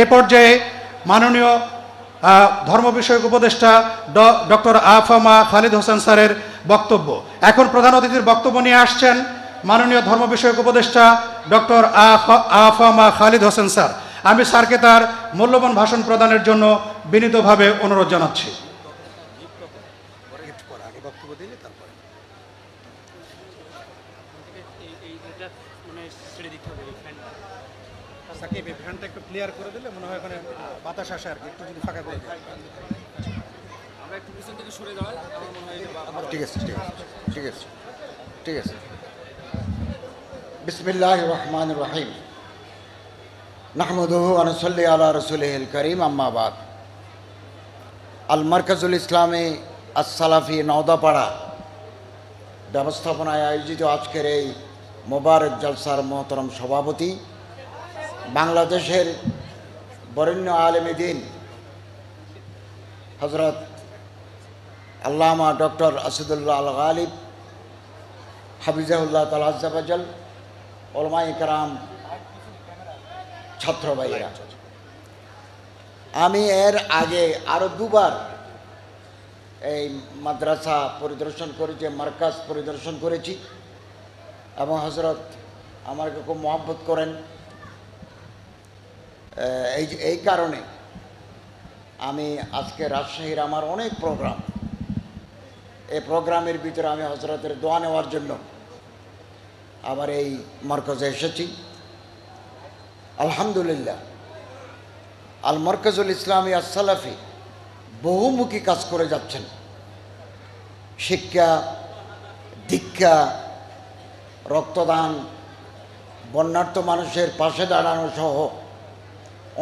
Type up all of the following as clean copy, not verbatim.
এ পর্যায়ে মাননীয় ধর্ম বিষয়ক উপদেষ্টা ডক্টর আফামা খালিদ হোসেন স্যারের বক্তব্য। এখন প্রধান অতিথির বক্তব্য নিয়ে আসছেন মাননীয় ধর্ম বিষয়ক উপদেষ্টা ডক্টর আফামা খালিদ হোসেন স্যার। আমি স্যারকে তার মূল্যবান ভাষণ প্রদানের জন্য বিনীতভাবে অনুরোধ জানাচ্ছি। ফ্যানটা একটু ক্লিয়ার করে দিলে মনে হয় ওখানে বাতাস আসে আর কি, একটু যদি ফাঁকা করে আমরা একটু পিছন থেকে সরে যাওয়াই আমার মনে হয়। ঠিক আছে ঠিক আছে ঠিক আছে ঠিক আছে। বিসমিল্লাহির রহমানির রহিম। নাহমাদুহু ওয়া নুসাল্লি আলা রাসূলিহিল কারীম, আম্মা বাদ। আল মারকাজুল ইসলামী আস-সালাফি নওদাপাড়া ব্যবস্থাপনায় আয়োজিত আজকের এই মোবারক জলসার মহতরম সভাপতি, বাংলাদেশের বরেণ্য আলেম দ্বীন হযরত আল্লামা ডক্টর আসাদুল্লাহ আল গালিব হাফিজাহুল্লাহ তাআলা আযজা ওয়াজাল, উলামায়ে কেরাম, ছাত্র ভাইয়েরা, আমি এর আগে আরও দুবার এই মাদ্রাসা পরিদর্শন করেছি, মার্কাজ পরিদর্শন করেছি এবং হযরত আমাকে খুব মহব্বত করেন। এই কারণে আমি আজকে রাজশাহীর আমার অনেক প্রোগ্রাম, এই প্রোগ্রামের ভিতরে আমি হযরতের দোয়া নেওয়ার জন্য আবার এই মার্কাজে এসেছি। আলহামদুলিল্লাহ, আল মারকাজুল ইসলামী আস-সালাফি বহুমুখী কাজ করে যাচ্ছেন। শিক্ষা, দীক্ষা, রক্তদান, বন্যার্ত মানুষের পাশে দাঁড়ানো সহ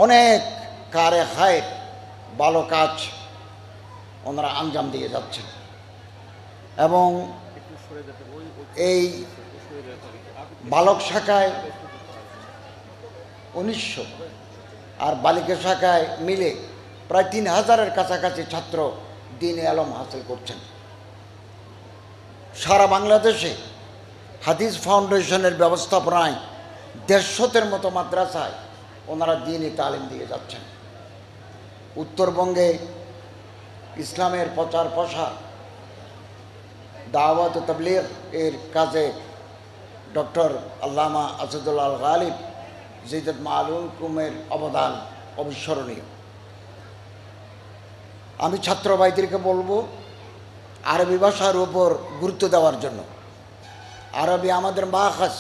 অনেক কারে খায়ের ভালো কাজ ওনারা আঞ্জাম দিয়ে যাচ্ছেন। এবং এই বালক শাখায় 1900 আর বালিকা শাখায় মিলে প্রায় 3000-এর কাছাকাছি ছাত্র দ্বীনে আলম হাসিল করছেন। সারা বাংলাদেশে হাদিস ফাউন্ডেশনের ব্যবস্থাপনায় 150-এর মতো মাদ্রাসায় ওনারা দ্বীনি তালিম দিয়ে যাচ্ছেন। উত্তরবঙ্গে ইসলামের প্রচার প্রসার, দাওয়াত ও তাবলীগ এর কাজে ডক্টর আল্লামা আসাদুল্লাহ আল গালিব জিদাত মালুম কুমের অবদান অবিস্মরণীয়। আমি ছাত্র ভাইদেরকে বলবো আরবি ভাষার উপর গুরুত্ব দেওয়ার জন্য। আরবি আমাদের মাখাস,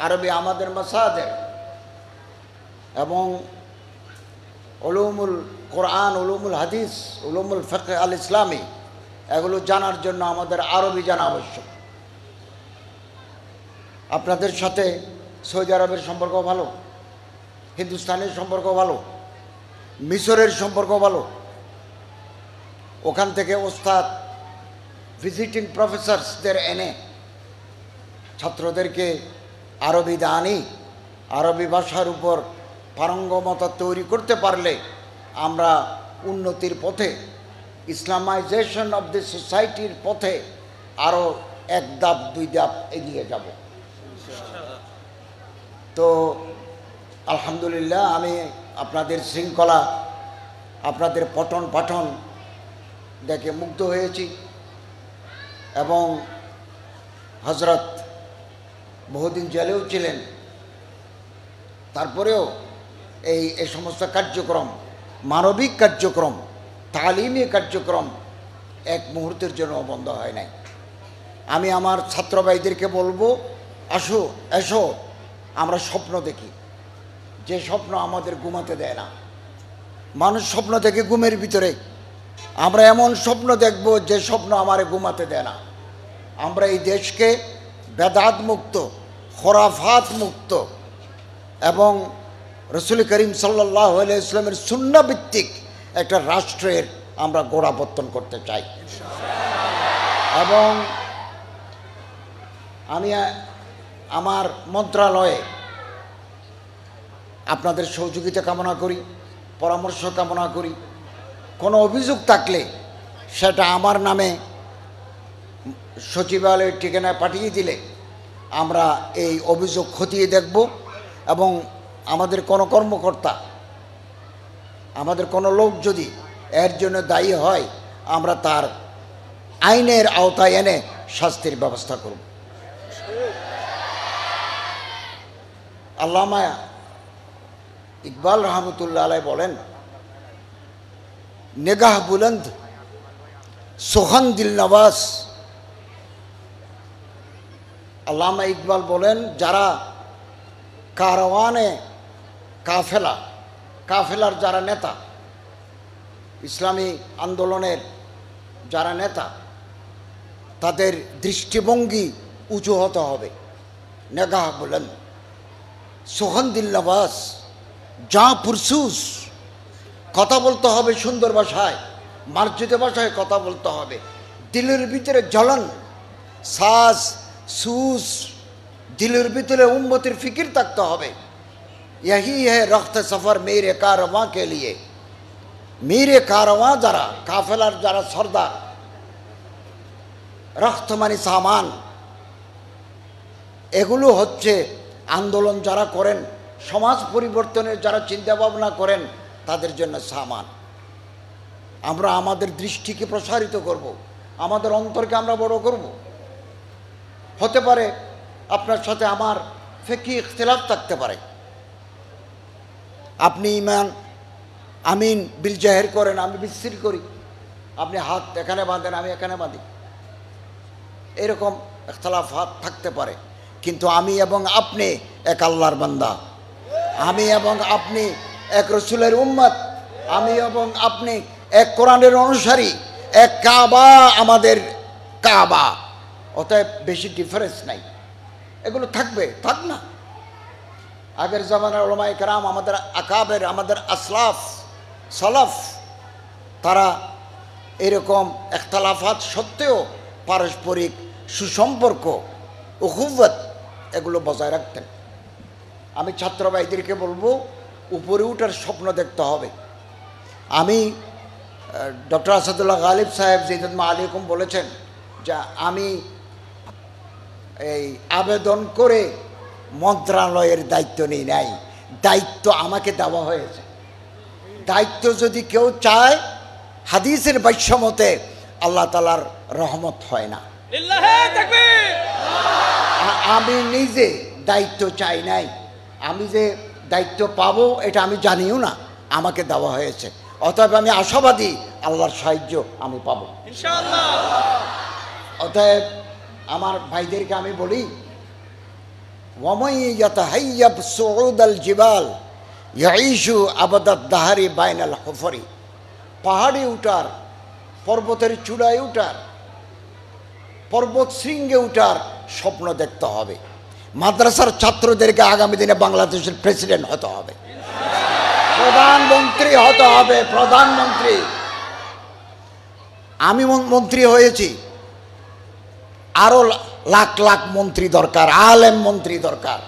আরবি আমাদের মাসাদের এবং উলুমুল কোরআন, উলুমুল হাদিস, উলুমুল ফিকহ আল ইসলামী, এগুলো জানার জন্য আমাদের আরবি জানা আবশ্যক। আপনাদের সাথে সৌদি আরবের সম্পর্ক ভালো, হিন্দুস্তানের সম্পর্ক ভালো, মিশরের সম্পর্ক ভালো। ওখান থেকে ওস্তাদ ভিজিটিং প্রফেসরসদের এনে ছাত্রদেরকে আরবি দানি, আরবি ভাষার উপর পারঙ্গমতা তৈরি করতে পারলে আমরা উন্নতির পথে, ইসলামাইজেশন অফ দি সোসাইটির পথে আরও এক ধাপ দুই ধাপ এগিয়ে যাব। তো আলহামদুলিল্লাহ, আমি আপনাদের শৃঙ্খলা, আপনাদের পঠন পাঠন দেখে মুগ্ধ হয়েছি এবং হযরত বহুদিন জেলেও ছিলেন, তারপরেও এই সমস্ত কার্যক্রম, মানবিক কার্যক্রম, তালিমি কার্যক্রম এক মুহূর্তের জন্য বন্ধ হয় নাই। আমি আমার ছাত্র ভাইদেরকে বলবো, এসো আমরা স্বপ্ন দেখি, যে স্বপ্ন আমাদের ঘুমাতে দেয় না। মানুষ স্বপ্ন দেখে ঘুমের ভিতরে, আমরা এমন স্বপ্ন দেখব যে স্বপ্ন আমারে ঘুমাতে দেয় না। আমরা এই দেশকে বেদাত মুক্ত, খোরাফাত মুক্ত এবং রসুল করিম সাল্লাল্লাহু আলাইহি ওয়াসাল্লামের সুন্নাহ ভিত্তিক একটা রাষ্ট্রের আমরা গোড়াপত্তন করতে চাই। এবং আমি আমার মন্ত্রণালয়ে আপনাদের সহযোগিতা কামনা করি, পরামর্শ কামনা করি। কোনো অভিযোগ থাকলে সেটা আমার নামে সচিবালয়ের ঠিকানায় পাঠিয়ে দিলে আমরা এই অভিযোগ খতিয়ে দেখব এবং আমাদের কোনো কর্মকর্তা আমাদের কোনো লোক যদি এর জন্য দায়ী হয়, আমরা তার আইনের আওতায় এনে শাস্তির ব্যবস্থা করব। আল্লামা ইকবাল রহমতুল্লাহ আলাই বলেন, নিগাহ বুলন্দ সুখান দিল নওয়াজ। আল্লামা ইকবাল বলেন, যারা কারওয়ানে কাফেলার যারা নেতা, ইসলামী আন্দোলনের যারা নেতা, তাদের দৃষ্টিভঙ্গি উঁচু হতে হবে। নেগাহ বলেন সুখান দিল নওয়াজ, যা পুরসুস, কথা বলতে হবে সুন্দর ভাষায়, মার্জিত ভাষায় কথা বলতে হবে। দিলের ভিতরে জ্বলন, সাজ সুস, দিলের ভিতরে উম্মতের ফিকির থাকতে হবে। यही है रख्त सफ़र मेरे कारवां के लिए। मेरे कारवां যারা কাফেলার যারা সর্দার, রখ্ত মানে সামান, এগুলো হচ্ছে আন্দোলন যারা করেন, সমাজ পরিবর্তনের যারা চিন্তা ভাবনা করেন, তাদের জন্য সামান। আমরা আমাদের দৃষ্টিকে প্রসারিত করব, আমাদের অন্তরকে আমরা বড় করব। হতে পারে আপনার সাথে আমার ফিকহি ইখতিলাফ থাকতে পারে, আপনি ইমান আমিন বিল জাহের করেন, আমি বিচ্ছির করি, আপনি হাত এখানে বাঁধেন, আমি এখানে বাঁধি, এরকম ইখতিলাফাত থাকতে পারে। কিন্তু আমি এবং আপনি এক আল্লাহর বান্দা, আমি এবং আপনি এক রসুলের উম্মত, আমি এবং আপনি এক কোরআনের অনুসারী, এক কাবা আমাদের কাবা, অতএব বেশি ডিফারেন্স নাই। এগুলো থাকবে, থাক না। আগের জামানার উলামায়ে কেরাম, আমাদের আকাবের, আমাদের আসলাফ সালাফ, তারা এরকম ইখতিলাফাত সত্ত্বেও পারস্পরিক সুসম্পর্ক, উখুওয়াত এগুলো বজায় রাখতেন। আমি ছাত্র ভাইদেরকে বলবো, উপরে উঠার স্বপ্ন দেখতে হবে। আমি ডক্টর আসাদুল্লাহ গালিব সাহেব জিদুল আলিকুম বলেছেন যে আমি এই আবেদন করে মন্ত্রণালয়ের দায়িত্ব নিই নাই, দায়িত্ব আমাকে দেওয়া হয়েছে। দায়িত্ব যদি কেউ চায়, হাদিসের ভাষ্যমতে আল্লাহ তাআলার রহমত হয় না। আমি নিজে দায়িত্ব চাই নাই, আমি যে দায়িত্ব পাবো এটা আমি জানিও না, আমাকে দেওয়া হয়েছে। অতএব আমি আশাবাদী আল্লাহর সাহায্য আমি পাবো ইনশাআল্লাহ। অতএব আমার ভাইদেরকে আমি বলি, ওয়ামাই ইয়াতাহাইয়াব সুউদাল জিবাল ইয়াইশু আবাদাদ দাহারি বাইনাল হুফরি। পাহাড়ে উঠার, পর্বতের চূড়ায় উঠার, পর্বত শৃঙ্গে উঠার স্বপ্ন দেখতে হবে। মাদ্রাসার ছাত্রদেরকে আগামী দিনে বাংলাদেশের প্রেসিডেন্ট হতে হবে, প্রধানমন্ত্রী হতে হবে, প্রধানমন্ত্রী। আমি মন্ত্রী হয়েছি, আরো লাখ লাখ মন্ত্রী দরকার, আলেম মন্ত্রী দরকার,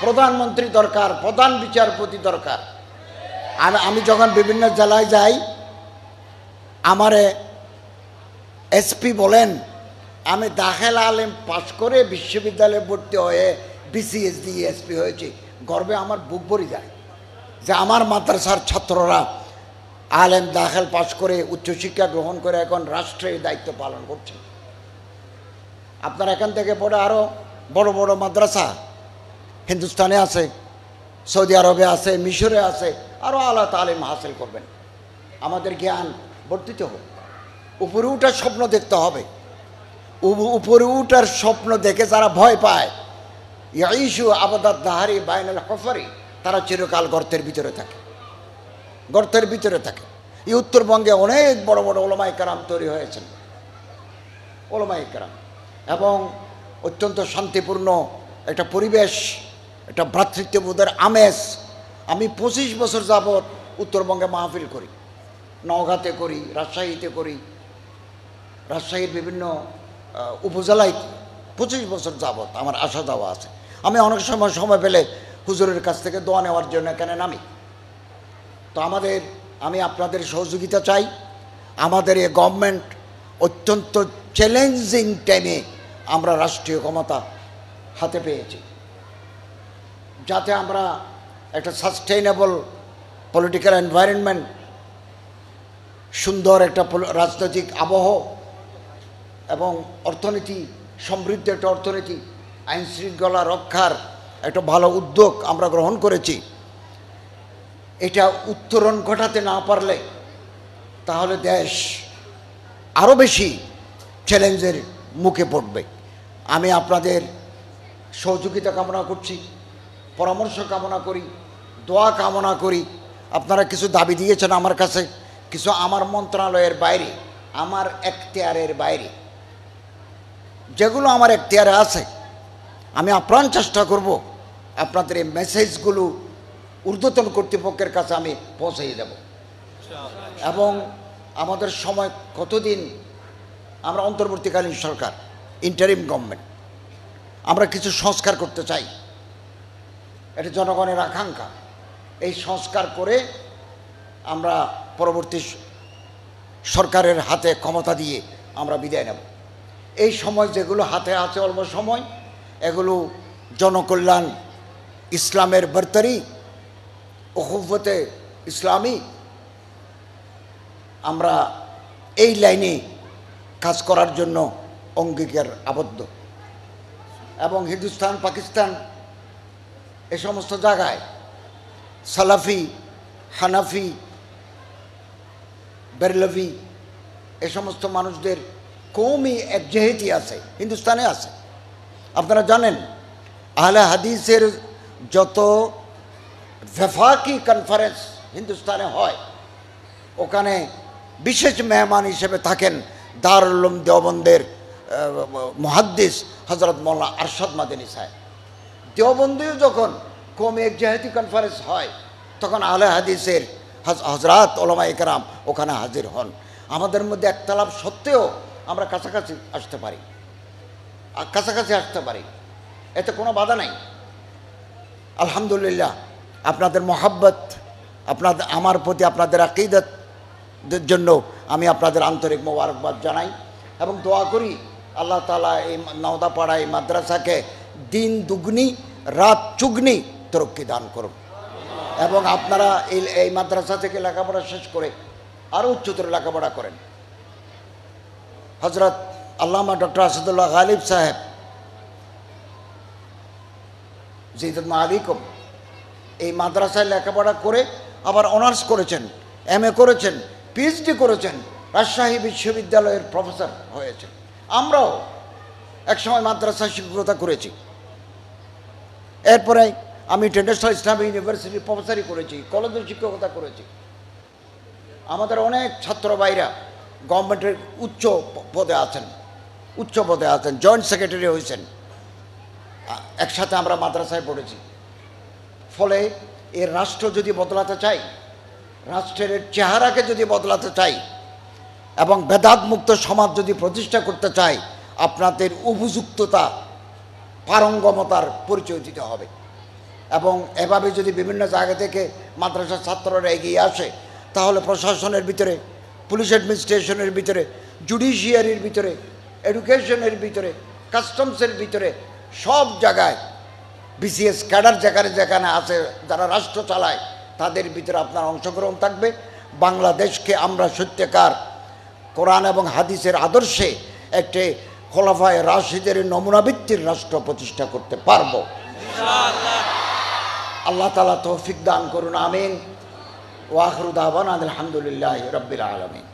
প্রধানমন্ত্রী দরকার, প্রধান বিচারপতি দরকার। আমি যখন বিভিন্ন জেলায় যাই, আমারে এসপি বলেন, আমি দাখিল আলেম পাশ করে বিশ্ববিদ্যালয়ে ভর্তি হয়ে বিসিএস দিয়ে এসপি হয়েছি। গর্বে আমার বুক ভরে যায় যে আমার মাদ্রাসার ছাত্ররা আলেম দাখিল পাশ করে উচ্চশিক্ষা গ্রহণ করে এখন রাষ্ট্রের দায়িত্ব পালন করছেন। আপনার এখান থেকে পড়ে আরও বড় বড় মাদ্রাসা হিন্দুস্তানে আছে, সৌদি আরবে আছে, মিশরে আছে, আরও আলা তালিম হাসিল করবেন। আমাদের জ্ঞান বর্ধিত হোক। উপরে উঠার স্বপ্ন দেখতে হবে। উপরে উঠার স্বপ্ন দেখে যারা ভয় পায়, ইয়াইশু আবাদাদ দাহারি বাইনাল হুফরি, তারা চিরকাল গর্তের ভিতরে থাকে, গর্তের ভিতরে থাকে। এই উত্তরবঙ্গে অনেক বড় বড় ওলামায়ে কেরাম তৈরি হয়েছেন, ওলামায়ে কেরাম, এবং অত্যন্ত শান্তিপূর্ণ একটা পরিবেশ, একটা ভ্রাতৃত্ববোধের আমেজ। আমি 25 বছর যাবৎ উত্তরবঙ্গে মাহফিল করি, নওগাঁতে করি, রাজশাহীতে করি, রাজশাহীর বিভিন্ন উপজেলায় 25 বছর যাবৎ আমার আসা যাওয়া আছে। আমি অনেক সময় পেলে হুজুরের কাছ থেকে দোয়া নেওয়ার জন্য এখানে নামি। তো আমি আপনাদের সহযোগিতা চাই। আমাদের এই গভর্নমেন্ট অত্যন্ত চ্যালেঞ্জিং টাইমে আমরা রাষ্ট্রীয় ক্ষমতা হাতে পেয়েছি, যাতে আমরা একটা সাস্টেইনেবল পলিটিক্যাল এনভায়রনমেন্ট, সুন্দর একটা রাজনৈতিক আবহ এবং অর্থনীতি, সমৃদ্ধ একটা অর্থনীতি, আইন শৃঙ্খলা রক্ষার একটা ভালো উদ্যোগ আমরা গ্রহণ করেছি। এটা উত্তরণ ঘটাতে না পারলে তাহলে দেশ আরও বেশি চ্যালেঞ্জের মুখে পড়বে। আমি আপনাদের সহযোগিতা কামনা করছি, পরামর্শ কামনা করি, দোয়া কামনা করি। আপনারা কিছু দাবি দিয়েছেন আমার কাছে, কিছু আমার মন্ত্রণালয়ের বাইরে, আমার এখতিয়ারের বাইরে, যেগুলো আমার এখতিয়ারে আছে আমি আপ্রাণ চেষ্টা করব আপনাদের এই মেসেজগুলো ঊর্ধ্বতন কর্তৃপক্ষের কাছে আমি পৌঁছে দেব। এবং আমাদের সময় কতদিন, আমরা অন্তর্বর্তীকালীন সরকার, ইন্টারিম গভর্নমেন্ট, আমরা কিছু সংস্কার করতে চাই, এটা জনগণের আকাঙ্ক্ষা। এই সংস্কার করে আমরা পরবর্তী সরকারের হাতে ক্ষমতা দিয়ে আমরা বিদায় নেব। এই সময় যেগুলো হাতে আছে অল্প সময়, এগুলো জনকল্যাণ, ইসলামের বরতরি, উখুওয়াতে ইসলামী, আমরা এই লাইনে কাজ করার জন্য অঙ্গীকার আবদ্ধ। এবং হিন্দুস্তান, পাকিস্তান, এ সমস্ত জায়গায় সালাফি, হানাফি, বেরলভি, এ সমস্ত মানুষদের কৌমি একজেহেতি আছে, হিন্দুস্তানে আছে। আপনারা জানেন আহলে হাদিসের যত ভেফাকি কনফারেন্স হিন্দুস্তানে হয়, ওখানে বিশেষ মেহমান হিসেবে থাকেন দারুল উলুম দেওবন্দের মুহাদ্দিস হযরত মওলানা আরশাদ মাদানী সাহেব। দেওবন্দেও যখন কৌমি একজেহেতি কনফারেন্স হয়, তখন আহলে হাদিসের হযরত উলামায়ে কেরাম ওখানে হাজির হন। আমাদের মধ্যে একতলাপ সত্ত্বেও আমরা কাছাকাছি আসতে পারি, এতে কোনো বাধা নাই। আলহামদুলিল্লাহ, আপনাদের মহাব্বত, আমার প্রতি আপনাদের আকীদাতের জন্য আমি আপনাদের আন্তরিক মোবারকবাদ জানাই এবং দোয়া করি আল্লাহ তাআলা এই নওদাপাড়া এই মাদ্রাসাকে দিন দুগ্নি রাত চুগনি তরক্কি দান করুন এবং আপনারা এই মাদ্রাসা থেকে লেখাপড়া শেষ করে আরও উচ্চতর লেখাপড়া করেন। হযরত আল্লামা ডক্টর আসাদুল্লাহ গালিব সাহেব জিদুল মালিকুম এই মাদ্রাসায় লেখাপড়া করে আবার অনার্স করেছেন, MA করেছেন, PhD করেছেন, রাজশাহী বিশ্ববিদ্যালয়ের প্রফেসর হয়েছেন। আমরাও একসময় মাদ্রাসা শিক্ষকতা করেছি, এরপরে আমি ইন্টারন্যাশনাল ইসলামিক ইউনিভার্সিটির প্রফেসরই করেছি, কলেজের শিক্ষকতা করেছি। আমাদের অনেক ছাত্র ভাইরা গভর্নমেন্টের উচ্চ পদে আছেন, জয়েন্ট সেক্রেটারি হয়েছেন, একসাথে আমরা মাদ্রাসায় পড়েছি। ফলে এর রাষ্ট্র যদি বদলাতে চাই, রাষ্ট্রের চেহারাকে যদি বদলাতে চাই এবং বেদাত মুক্ত সমাজ যদি প্রতিষ্ঠা করতে চাই, আপনাদের উপযুক্ততা, পারঙ্গমতার পরিচয় দিতে হবে। এবং এভাবে যদি বিভিন্ন জায়গা থেকে মাদ্রাসার ছাত্ররা এগিয়ে আসে, তাহলে প্রশাসনের ভিতরে, পুলিশ অ্যাডমিনিস্ট্রেশনের ভিতরে, জুডিশিয়ারির ভিতরে, এডুকেশনের ভিতরে, কাস্টমসের ভিতরে, সব জায়গায় BCS ক্যাডার যেখানে আছে, যারা রাষ্ট্র চালায়, তাদের ভিতরে আপনার অংশগ্রহণ থাকবে। বাংলাদেশকে আমরা সত্যিকার কোরআন এবং হাদিসের আদর্শে একটি খোলাফায়ে রাশিদের নমুনাভিত্তির রাষ্ট্র প্রতিষ্ঠা করতে পারব ইনশাআল্লাহ। আল্লাহ তাআলা তৌফিক দান করুন, আমিন। ওয়া আখিরু দাওয়ানা আলহামদুলিল্লাহি রাব্বিল আলামিন।